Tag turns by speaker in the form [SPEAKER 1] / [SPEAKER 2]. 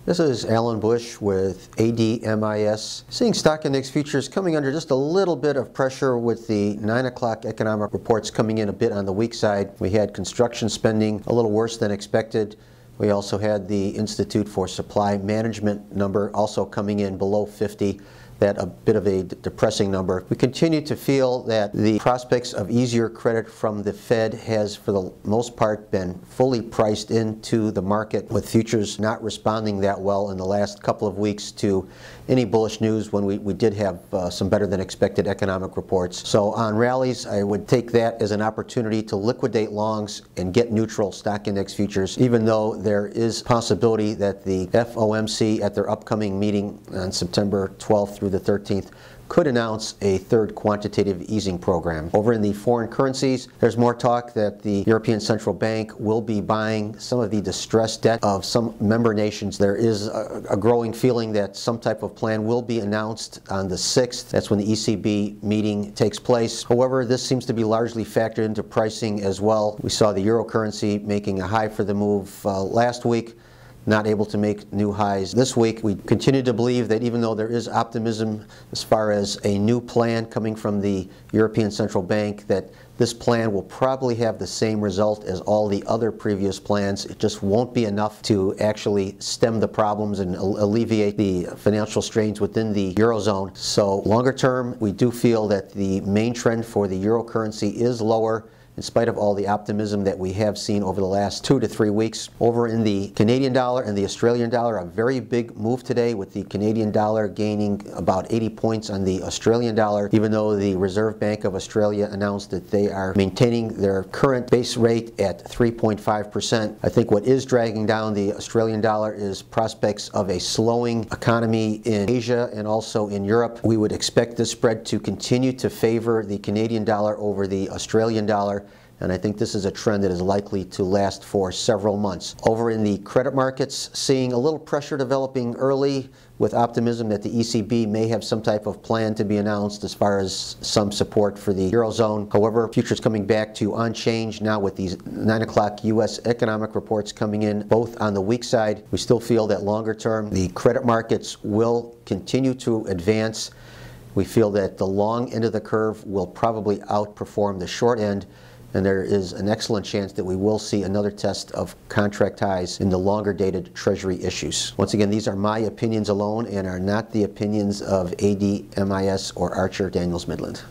[SPEAKER 1] This is Alan Bush with ADMIS. Seeing stock index futures coming under just a little bit of pressure with the 9 o'clock economic reports coming in a bit on the weak side. We had construction spending a little worse than expected. We also had the Institute for Supply Management number also coming in below 50. That a bit of a depressing number. We continue to feel that the prospects of easier credit from the Fed has for the most part been fully priced into the market, with futures not responding that well in the last couple of weeks to any bullish news when we did have some better than expected economic reports. So on rallies, I would take that as an opportunity to liquidate longs and get neutral stock index futures, even though there is possibility that the FOMC at their upcoming meeting on September 12th through the 13th could announce a third quantitative easing program. Over in the foreign currencies, there's more talk that the European Central Bank will be buying some of the distressed debt of some member nations. There is a growing feeling that some type of plan will be announced on the 6th. That's when the ECB meeting takes place. However, this seems to be largely factored into pricing as well. We saw the euro currency making a high for the move last week, not able to make new highs this week. We continue to believe that even though there is optimism as far as a new plan coming from the European Central Bank, that this plan will probably have the same result as all the other previous plans. It just won't be enough to actually stem the problems and alleviate the financial strains within the Eurozone. So longer term, we do feel that the main trend for the euro currency is lower, in spite of all the optimism that we have seen over the last 2 to 3 weeks. Over in the Canadian dollar and the Australian dollar, a very big move today, with the Canadian dollar gaining about 80 points on the Australian dollar, even though the Reserve Bank of Australia announced that they are maintaining their current base rate at 3.5%. I think what is dragging down the Australian dollar is prospects of a slowing economy in Asia and also in Europe. We would expect this spread to continue to favor the Canadian dollar over the Australian dollar, and I think this is a trend that is likely to last for several months. Over in the credit markets, seeing a little pressure developing early, with optimism that the ECB may have some type of plan to be announced as far as some support for the Eurozone. However, futures coming back to unchanged now with these 9 o'clock U.S. economic reports coming in both on the weak side. We still feel that longer term the credit markets will continue to advance. We feel that the long end of the curve will probably outperform the short end, and there is an excellent chance that we will see another test of contract highs in the longer dated Treasury issues. Once again, these are my opinions alone and are not the opinions of ADMIS or Archer Daniels Midland.